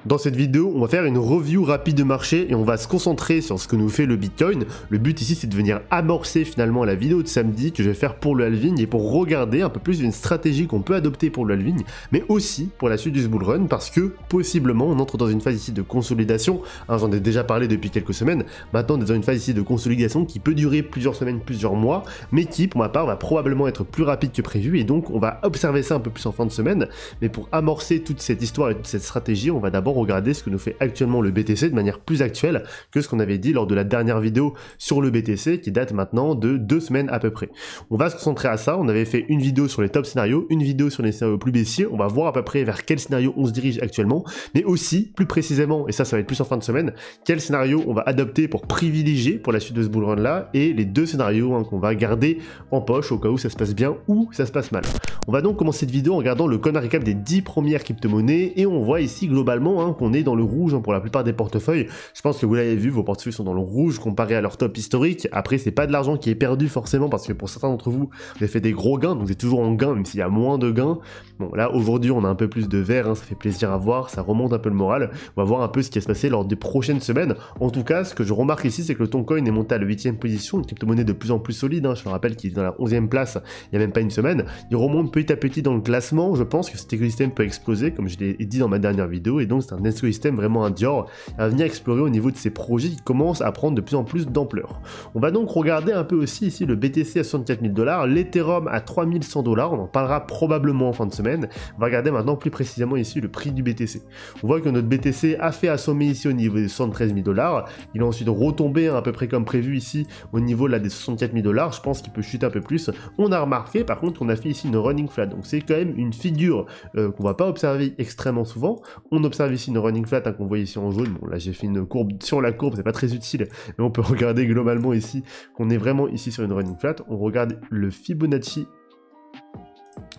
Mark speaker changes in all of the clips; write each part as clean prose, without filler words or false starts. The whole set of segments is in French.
Speaker 1: Dans cette vidéo, on va faire une review rapide de marché et on va se concentrer sur ce que nous fait le Bitcoin. Le but ici, c'est de venir amorcer finalement la vidéo de samedi que je vais faire pour le halving et pour regarder un peu plus une stratégie qu'on peut adopter pour le halving, mais aussi pour la suite du bull run parce que possiblement on entre dans une phase ici de consolidation. Hein, j'en ai déjà parlé depuis quelques semaines. Maintenant, on est dans une phase ici de consolidation qui peut durer plusieurs semaines, plusieurs mois, mais qui, pour ma part, va probablement être plus rapide que prévu et donc on va observer ça un peu plus en fin de semaine. Mais pour amorcer toute cette histoire et toute cette stratégie, on va d'abord regarder ce que nous fait actuellement le BTC de manière plus actuelle que ce qu'on avait dit lors de la dernière vidéo sur le BTC qui date maintenant de 2 semaines à peu près. On va se concentrer à ça, on avait fait une vidéo sur les top scénarios, une vidéo sur les scénarios plus baissiers, on va voir à peu près vers quel scénario on se dirige actuellement, mais aussi plus précisément, et ça va être plus en fin de semaine, quel scénario on va adopter pour privilégier pour la suite de ce bull run là, et les deux scénarios qu'on va garder en poche au cas où ça se passe bien ou ça se passe mal. On va donc commencer cette vidéo en regardant le coin récap des 10 premières crypto-monnaies, et on voit ici globalement qu'on est dans le rouge pour la plupart des portefeuilles. Je pense que vous l'avez vu, vos portefeuilles sont dans le rouge comparé à leur top historique. Après, c'est pas de l'argent qui est perdu forcément parce que pour certains d'entre vous, vous avez fait des gros gains, donc vous êtes toujours en gain même s'il y a moins de gains. Bon, là aujourd'hui, on a un peu plus de vert, ça fait plaisir à voir, ça remonte un peu le moral. On va voir un peu ce qui va se passer lors des prochaines semaines. En tout cas, ce que je remarque ici, c'est que le Toncoin est monté à la 8e position, une crypto-monnaie de plus en plus solide. Je le rappelle qu'il est dans la 11e place il n'y a même pas une semaine. Il remonte petit à petit dans le classement. Je pense que cet écosystème peut exploser, comme je l'ai dit dans ma dernière vidéo, et donc c'est un écosystème vraiment un Dior à venir explorer au niveau de ces projets qui commencent à prendre de plus en plus d'ampleur. On va donc regarder un peu aussi ici le BTC à 64 000 $, l'Ethereum à 3100 $, on en parlera probablement en fin de semaine. On va regarder maintenant plus précisément ici le prix du BTC. On voit que notre BTC a fait assommer ici au niveau des 73 000 $, il a ensuite retombé à peu près comme prévu ici au niveau là des 64 000 $, je pense qu'il peut chuter un peu plus. On a remarqué par contre qu'on a fait ici une running flat, donc c'est quand même une figure qu'on va pas observer extrêmement souvent. On observe ici une running flat qu'on voit ici en jaune. Bon là j'ai fait une courbe sur la courbe, c'est pas très utile, mais on peut regarder globalement ici qu'on est vraiment ici sur une running flat. On regarde le Fibonacci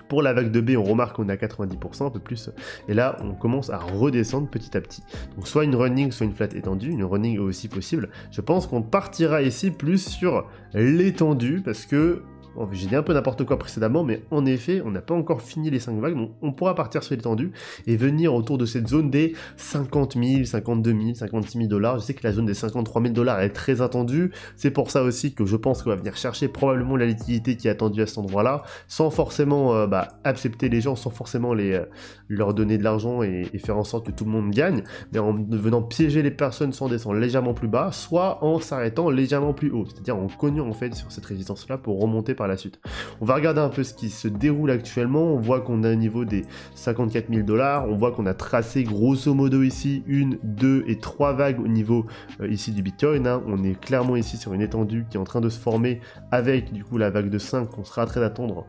Speaker 1: pour la vague de B, on remarque qu'on est à 90%, un peu plus, et là on commence à redescendre petit à petit. Donc soit une running, soit une flat étendue, une running est aussi possible. Je pense qu'on partira ici plus sur l'étendue, parce que bon, j'ai dit un peu n'importe quoi précédemment, mais en effet, on n'a pas encore fini les 5 vagues, donc on pourra partir sur l'étendue et venir autour de cette zone des 50 000, 52 000, 56 000 $. Je sais que la zone des 53 000 $ est très attendue, c'est pour ça aussi que je pense qu'on va venir chercher probablement la liquidité qui est attendue à cet endroit-là, sans forcément accepter les gens, sans forcément leur donner de l'argent et faire en sorte que tout le monde gagne, mais en venant piéger les personnes soit en descendant légèrement plus bas, soit en s'arrêtant légèrement plus haut, c'est-à-dire en cognant en fait sur cette résistance-là pour remonter par la suite. On va regarder un peu ce qui se déroule actuellement. On voit qu'on a au niveau des 54 000 $, on voit qu'on a tracé grosso modo ici 1, 2 et 3 vagues au niveau ici du Bitcoin. On est clairement ici sur une étendue qui est en train de se former avec du coup la vague de 5 qu'on sera très d'attendre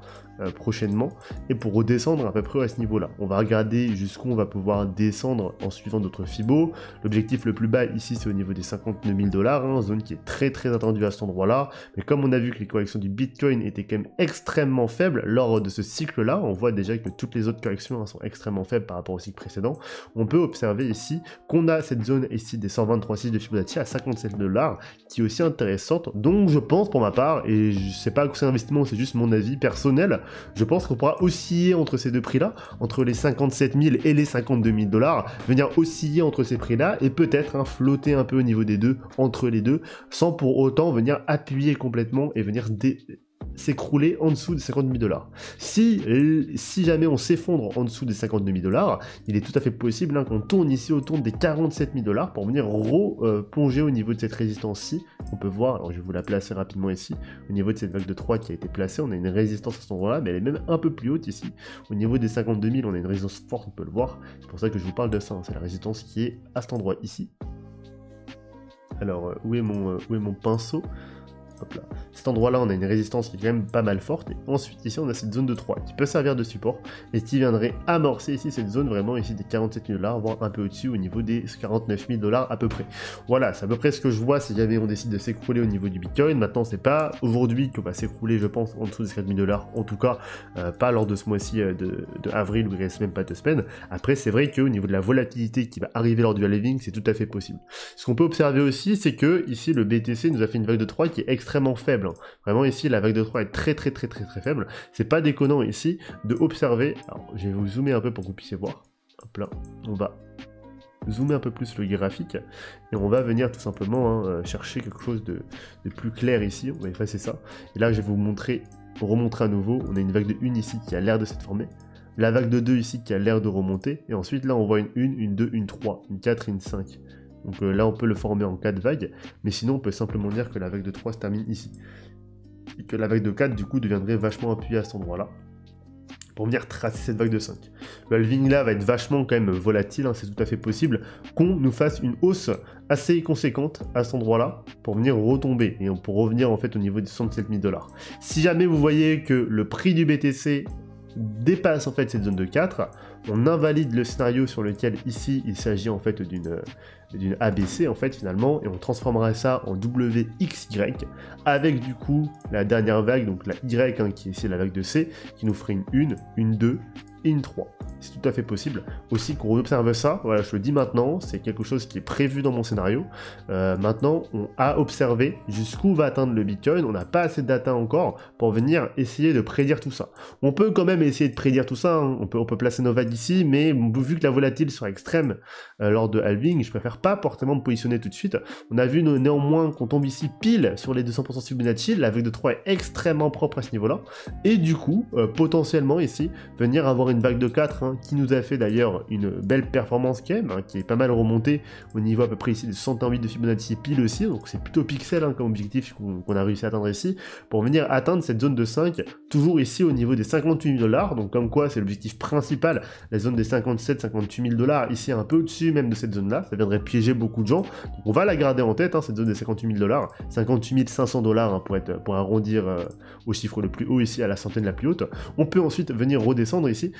Speaker 1: prochainement, et pour redescendre à peu près à ce niveau là. On va regarder jusqu'où on va pouvoir descendre en suivant notre Fibo. L'objectif le plus bas ici c'est au niveau des 59 000 $, zone qui est très attendue à cet endroit là, mais comme on a vu que les corrections du Bitcoin étaient quand même extrêmement faibles lors de ce cycle là, on voit déjà que toutes les autres corrections sont extrêmement faibles par rapport au cycle précédent. On peut observer ici qu'on a cette zone ici des 123,6 de Fibonacci à 57 $ qui est aussi intéressante, donc je pense pour ma part, et je sais pas que c'est un investissement, c'est juste mon avis personnel, je pense qu'on pourra osciller entre ces deux prix-là, entre les 57 000 et les 52 000 $, venir osciller entre ces prix-là et peut-être flotter un peu au niveau des deux, entre les deux, sans pour autant venir appuyer complètement et venir s'écrouler en dessous des 50 000 $. Si jamais on s'effondre en dessous des 52 000 $, il est tout à fait possible qu'on tourne ici autour des 47 000 $ pour venir replonger au niveau de cette résistance-ci. On peut voir, alors je vais vous la placer rapidement ici, au niveau de cette vague de 3 qui a été placée, on a une résistance à cet endroit-là, mais elle est même un peu plus haute ici. Au niveau des 52 000, on a une résistance forte, on peut le voir. C'est pour ça que je vous parle de ça, c'est la résistance qui est à cet endroit ici. Alors, où est mon pinceau ? Hop là. Cet endroit-là, on a une résistance qui est quand même pas mal forte. Et ensuite, ici, on a cette zone de 3 qui peut servir de support et qui viendrait amorcer ici cette zone vraiment ici des 47 000 $, voire un peu au-dessus au niveau des 49 000 $ à peu près. Voilà, c'est à peu près ce que je vois si jamais on décide de s'écrouler au niveau du Bitcoin. Maintenant, c'est pas aujourd'hui qu'on va s'écrouler, je pense, en dessous des 4 000 $. En tout cas, pas lors de ce mois-ci de avril où il reste même pas 2 semaines. Après, c'est vrai qu'au niveau de la volatilité qui va arriver lors du halving, c'est tout à fait possible. Ce qu'on peut observer aussi, c'est que ici, le BTC nous a fait une vague de 3 qui est extrêmement faible. Vraiment ici, la vague de 3 est très faible. C'est pas déconnant ici de observer. Alors, je vais vous zoomer un peu pour que vous puissiez voir. Hop là, on va zoomer un peu plus le graphique, et on va venir tout simplement chercher quelque chose de plus clair ici, on va effacer ça, et là je vais vous montrer, remontrer à nouveau, on a une vague de 1 ici qui a l'air de s'être formée, la vague de 2 ici qui a l'air de remonter, et ensuite là on voit une 1, une 2, une 3, une 4 et une 5. Donc là on peut le former en 4 vagues, mais sinon on peut simplement dire que la vague de 3 se termine ici. Et que la vague de 4 du coup deviendrait vachement appuyée à cet endroit-là, pour venir tracer cette vague de 5. Le halving là va être vachement quand même volatile, hein, c'est tout à fait possible qu'on nous fasse une hausse assez conséquente à cet endroit-là, pour venir retomber, et pour revenir en fait au niveau des 67 000 $. Si jamais vous voyez que le prix du BTC dépasse en fait cette zone de 4, on invalide le scénario sur lequel ici il s'agit en fait d'une ABC en fait finalement, et on transformera ça en WXY avec du coup la dernière vague, donc la Y qui est ici la vague de C, qui nous ferait une 1, une 2 et une 3. C'est tout à fait possible aussi qu'on observe ça, voilà, je le dis maintenant, c'est quelque chose qui est prévu dans mon scénario. Maintenant, on a observé jusqu'où va atteindre le Bitcoin, on n'a pas assez de data encore pour venir essayer de prédire tout ça. On peut quand même essayer de prédire tout ça, hein. On peut placer nos vagues ici, mais vu que la volatilité sera extrême lors de halving, je préfère pas forcément me positionner tout de suite. On a vu néanmoins qu'on tombe ici pile sur les 200% Fibonacci, la vague de 3 est extrêmement propre à ce niveau-là, et du coup, potentiellement ici, venir avoir une vague de 4, hein, qui nous a fait d'ailleurs une belle performance quand même, hein, qui est pas mal remontée au niveau à peu près ici de 108 de Fibonacci pile aussi, donc c'est plutôt pixel hein, comme objectif qu'on a réussi à atteindre ici, pour venir atteindre cette zone de 5, toujours ici au niveau des 58 000 $, donc comme quoi c'est l'objectif principal, la zone des 57-58 000 $, ici un peu au-dessus même de cette zone-là, ça viendrait piéger beaucoup de gens, donc on va la garder en tête, hein, cette zone des 58 000 $, 58 500 $, hein, pour arrondir au chiffre le plus haut ici, à la centaine la plus haute. On peut ensuite venir redescendre ici,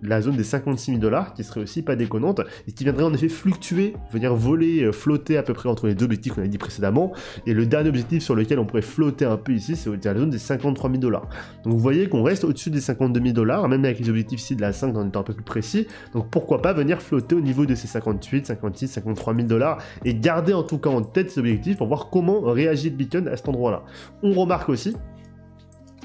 Speaker 1: la zone des 56 000 $, qui serait aussi pas déconnante, et qui viendrait en effet fluctuer, venir voler, flotter à peu près entre les deux objectifs qu'on a dit précédemment, et le dernier objectif sur lequel on pourrait flotter un peu ici, c'est la zone des 53 000 $. Donc vous voyez qu'on reste au-dessus des 52 000 $, même avec les objectifs ici de la 5 en étant un peu plus précis, donc pourquoi pas venir flotter au niveau de ces 58, 56, 53 000 $, et garder en tout cas en tête ces objectifs pour voir comment réagit le Bitcoin à cet endroit-là. On remarque aussi,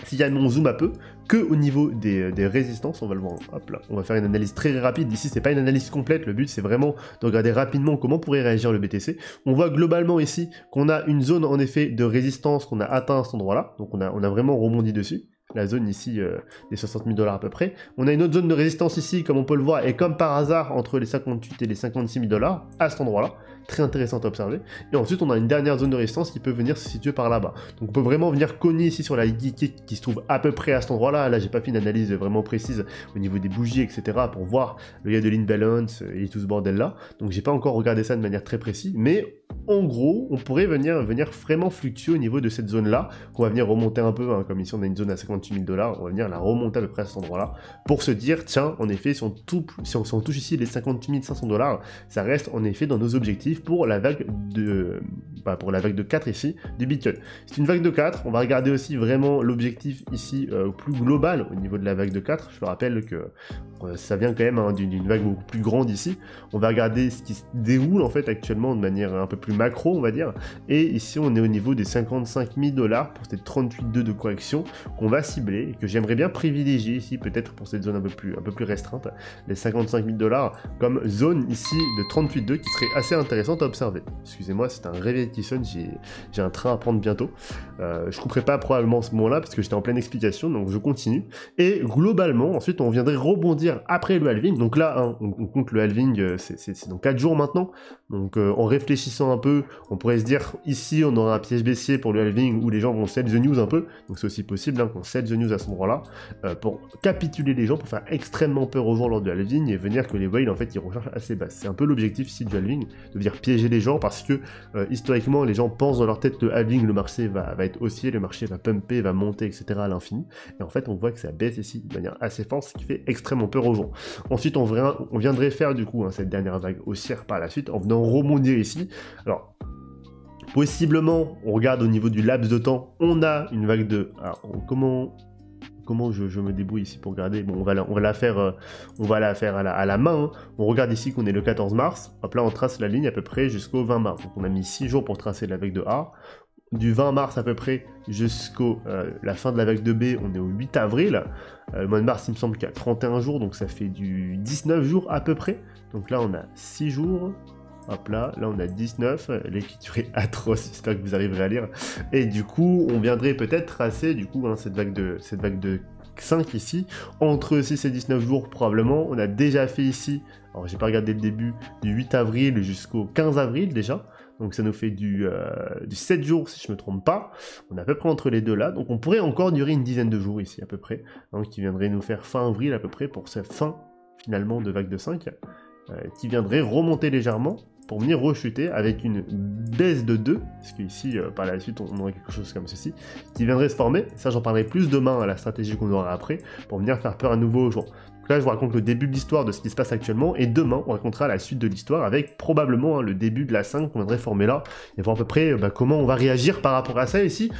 Speaker 1: si jamais on zoome un peu, que au niveau des résistances, on va le voir, hop là, on va faire une analyse très rapide, ici c'est pas une analyse complète, le but c'est vraiment de regarder rapidement comment pourrait réagir le BTC. On voit globalement ici qu'on a une zone en effet de résistance qu'on a atteint à cet endroit-là, donc on a vraiment rebondi dessus, la zone ici des 60 000 $ à peu près. On a une autre zone de résistance ici, comme on peut le voir, et comme par hasard, entre les 58 et les 56 000 $, à cet endroit-là, très intéressant à observer. Et ensuite, on a une dernière zone de résistance qui peut venir se situer par là-bas. Donc on peut vraiment venir cogner ici sur la Geeky qui se trouve à peu près à cet endroit-là. Là, j'ai pas fait une analyse vraiment précise au niveau des bougies, etc. pour voir le gars de l'imbalance et tout ce bordel-là. Donc j'ai pas encore regardé ça de manière très précise, mais en gros, on pourrait venir vraiment fluctuer au niveau de cette zone-là, qu'on va venir remonter un peu, hein, comme ici on a une zone à 58 000 $, on va venir la remonter à peu près à cet endroit-là, pour se dire, tiens, en effet, si on touche ici les 58 500 $, ça reste en effet dans nos objectifs pour la vague de, pour la vague de 4 ici, du Bitcoin. C'est une vague de 4, on va regarder aussi vraiment l'objectif ici plus global au niveau de la vague de 4, je te rappelle que ça vient quand même hein, d'une vague beaucoup plus grande ici, on va regarder ce qui se déroule en fait actuellement de manière un peu plus macro on va dire, et ici on est au niveau des 55 000 $ pour cette 38,2 de correction qu'on va cibler, et que j'aimerais bien privilégier ici peut-être pour cette zone un peu plus restreinte, les 55 000 $ comme zone ici de 38,2 qui serait assez intéressante à observer. Excusez-moi, c'est un réveil qui sonne, j'ai un train à prendre bientôt, je couperai pas probablement ce moment-là parce que j'étais en pleine explication, donc je continue, et globalement ensuite on viendrait rebondir après le halving, donc là hein, on compte le halving, c'est dans 4 jours maintenant, donc en réfléchissant un peu, on pourrait se dire ici on aura un piège baissier pour le halving où les gens vont sell the news un peu, donc c'est aussi possible hein, qu'on sell the news à ce endroit-là, pour capituler les gens, pour faire extrêmement peur aux gens lors du halving et venir que les whales en fait ils recherchent assez bas. C'est un peu l'objectif ici du halving, de venir piéger les gens parce que historiquement les gens pensent dans leur tête que le halving, le marché va être haussier, le marché va pumper, va monter, etc. à l'infini, et en fait on voit que ça baisse ici de manière assez forte, ce qui fait extrêmement peur aux gens. Ensuite on viendrait faire du coup hein, cette dernière vague haussière par la suite en venant rebondir ici. Alors possiblement, on regarde au niveau du laps de temps, on a une vague de... Alors, comment je me débrouille ici pour regarder? Bon, on va la faire à la main. Hein. On regarde ici qu'on est le 14 mars. Hop là, on trace la ligne à peu près jusqu'au 20 mars. Donc on a mis 6 jours pour tracer la vague de A. du 20 mars à peu près jusqu'au la fin de la vague 2B, on est au 8 avril. Le mois de mars, il me semble qu'il y a 31 jours, donc ça fait du 19 jours à peu près. Donc là, on a 6 jours. Hop là on a 19. L'écriture est atroce, j'espère que vous arriverez à lire. Et du coup, on viendrait peut-être tracer du coup cette vague de 5 ici, entre 6 et 19 jours probablement. On a déjà fait ici, alors j'ai pas regardé le début, du 8 avril jusqu'au 15 avril déjà. Donc ça nous fait du 7 jours si je me trompe pas. On est à peu près entre les deux là. Donc on pourrait encore durer une dizaine de jours ici à peu près. Donc qui viendrait nous faire fin avril à peu près pour cette fin finalement de vague de 5. Qui viendrait remonter légèrement pour venir rechuter avec une baisse de 2. Parce qu'ici par la suite on aurait quelque chose comme ceci. Qui viendrait se former. Ça j'en parlerai plus demain à la stratégie qu'on aura après. Pour venir faire peur à nouveau aux gens. Là, je vous raconte le début de l'histoire de ce qui se passe actuellement, et demain, on racontera la suite de l'histoire avec probablement le début de la 5 qu'on viendrait former là, et voir à peu près comment on va réagir par rapport à ça ici,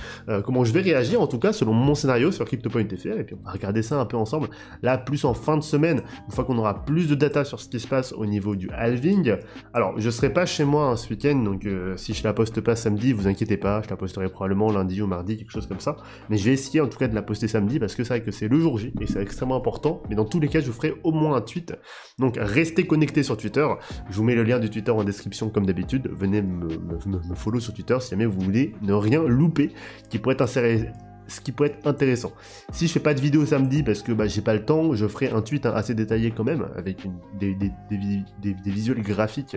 Speaker 1: comment je vais réagir en tout cas selon mon scénario sur CryptoPoint.fr, et puis on va regarder ça un peu ensemble, là plus en fin de semaine, une fois qu'on aura plus de data sur ce qui se passe au niveau du halving. Alors, je serai pas chez moi ce week-end, donc si je la poste pas samedi, vous inquiétez pas, je la posterai probablement lundi ou mardi, quelque chose comme ça, mais je vais essayer en tout cas de la poster samedi, parce que c'est vrai que c'est le jour J, et c'est extrêmement important, mais dans tous les cas, je vous ferai au moins un tweet. Donc restez connectés sur Twitter. Je vous mets le lien du Twitter en description comme d'habitude. Venez me follow sur Twitter si jamais vous voulez ne rien louper qui pourrait être intéressant. Si je fais pas de vidéo samedi parce que j'ai pas le temps, je ferai un tweet assez détaillé quand même, avec des visuels graphiques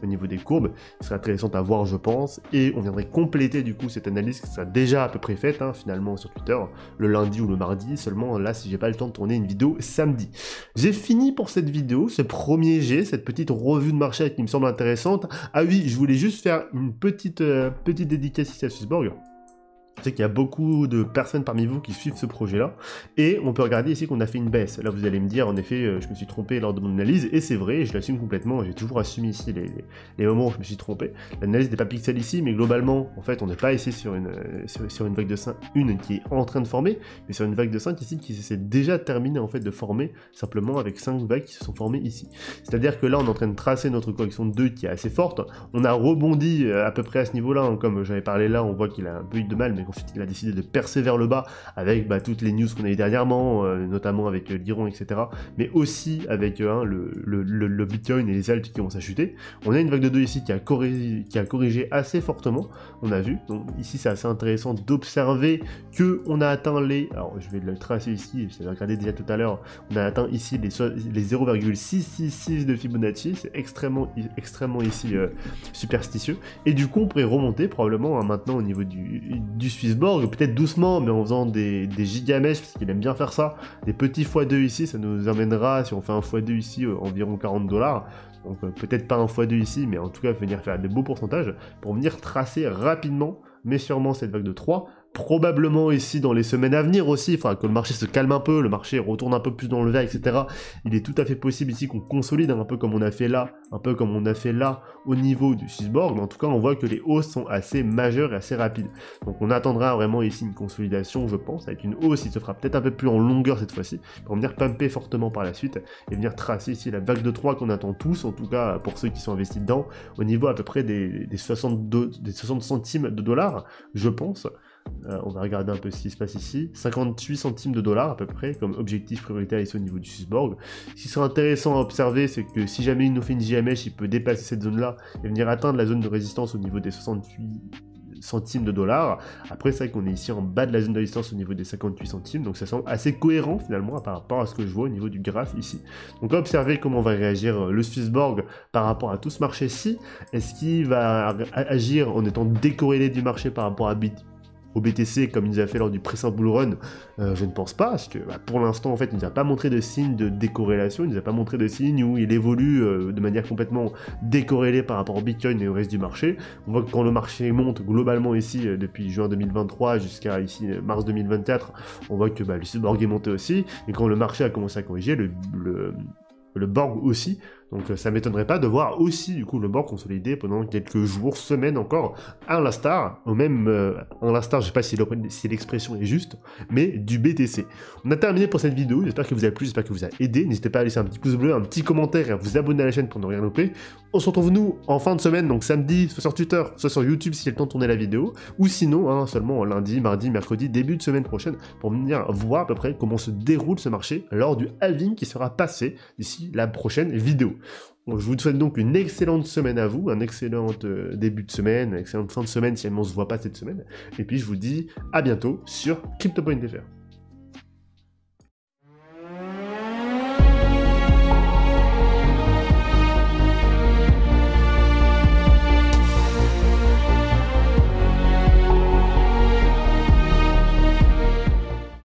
Speaker 1: au niveau des courbes, qui serait intéressant à voir je pense, et on viendrait compléter du coup cette analyse qui sera déjà à peu près faite finalement sur Twitter, le lundi ou le mardi, seulement là si j'ai pas le temps de tourner une vidéo samedi. J'ai fini pour cette vidéo, ce premier jet, cette petite revue de marché qui me semble intéressante. Ah oui, je voulais juste faire une petite dédicace ici à Swissborg. Je sais qu'il y a beaucoup de personnes parmi vous qui suivent ce projet-là, et on peut regarder ici qu'on a fait une baisse. Là, vous allez me dire, en effet, je me suis trompé lors de mon analyse, et c'est vrai, je l'assume complètement, j'ai toujours assumé ici les moments où je me suis trompé. L'analyse n'est pas pixel ici, mais globalement, en fait, on n'est pas ici sur une vague de 5, une qui est en train de former, mais sur une vague de 5 ici qui s'est déjà terminée en fait de former, simplement avec 5 vagues qui se sont formées ici. C'est-à-dire que là, on est en train de tracer notre correction de 2 qui est assez forte, on a rebondi à peu près à ce niveau-là, comme j'avais parlé là, on voit qu'il a un peu eu de mal, mais ensuite il a décidé de percer vers le bas avec toutes les news qu'on a eu dernièrement, notamment avec l'Iran, etc. Mais aussi avec le Bitcoin et les alts qui commencent à chuter. On a une vague de 2 ici qui a corrigé assez fortement, on a vu. Donc ici c'est assez intéressant d'observer que on a atteint alors je vais le tracer ici, je l'ai regardé déjà tout à l'heure, on a atteint ici les 0,666 de Fibonacci, c'est extrêmement ici superstitieux. Et du coup on pourrait remonter probablement maintenant au niveau du Swissborg, peut-être doucement, mais en faisant des gigamèches, parce qu'il aime bien faire ça, des petits x2 ici, ça nous amènera, si on fait un x2 ici, environ 40 $. Donc peut-être pas un x2 ici, mais en tout cas venir faire des beaux pourcentages, pour venir tracer rapidement, mais sûrement cette vague de 3, probablement ici dans les semaines à venir aussi, enfin que le marché se calme un peu, le marché retourne un peu plus dans le vert, etc. Il est tout à fait possible ici qu'on consolide un peu comme on a fait là, au niveau du Swissborg, mais en tout cas on voit que les hausses sont assez majeures et assez rapides. Donc on attendra vraiment ici une consolidation, je pense, avec une hausse qui se fera peut-être un peu plus en longueur cette fois-ci, pour venir pumper fortement par la suite, et venir tracer ici la vague de 3 qu'on attend tous, en tout cas pour ceux qui sont investis dedans, au niveau à peu près des 60 centimes de dollars, je pense. On va regarder un peu ce qui se passe ici. 58 centimes de dollars à peu près comme objectif prioritaire ici au niveau du Swissborg. Ce qui serait intéressant à observer, c'est que si jamais il nous fait une JMH, il peut dépasser cette zone-là et venir atteindre la zone de résistance au niveau des 68 centimes de dollars. Après, c'est vrai qu'on est ici en bas de la zone de résistance au niveau des 58 centimes, donc ça semble assez cohérent finalement par rapport à ce que je vois au niveau du graphe ici. Donc observer comment va réagir le Swissborg par rapport à tout ce marché-ci. Est-ce qu'il va agir en étant décorrélé du marché par rapport au BTC comme il nous a fait lors du précédent bull run? Je ne pense pas, parce que pour l'instant en fait il nous a pas montré de signe de décorrélation, il nous a pas montré de signe où il évolue de manière complètement décorrélée par rapport au Bitcoin et au reste du marché. On voit que quand le marché monte globalement ici depuis juin 2023 jusqu'à ici mars 2024, on voit que le Swissborg est monté aussi, et quand le marché a commencé à corriger, le Borg aussi. Donc ça m'étonnerait pas de voir aussi du coup le board consolidé pendant quelques jours, semaines encore, à l'instar, au même, à l'instar, je sais pas si l'expression est juste, mais du BTC. On a terminé pour cette vidéo, j'espère que vous avez plu, j'espère que vous a aidé, n'hésitez pas à laisser un petit pouce bleu, un petit commentaire et à vous abonner à la chaîne pour ne rien louper. On se retrouve nous en fin de semaine, donc samedi, soit sur Twitter, soit sur YouTube si il y a le temps de tourner la vidéo, ou sinon hein, seulement lundi, mardi, mercredi, début de semaine prochaine, pour venir voir à peu près comment se déroule ce marché lors du halving qui sera passé d'ici la prochaine vidéo. Donc, je vous souhaite donc une excellente semaine à vous, un excellent début de semaine, une excellente fin de semaine si on ne se voit pas cette semaine, et puis je vous dis à bientôt sur CryptoPoint.fr.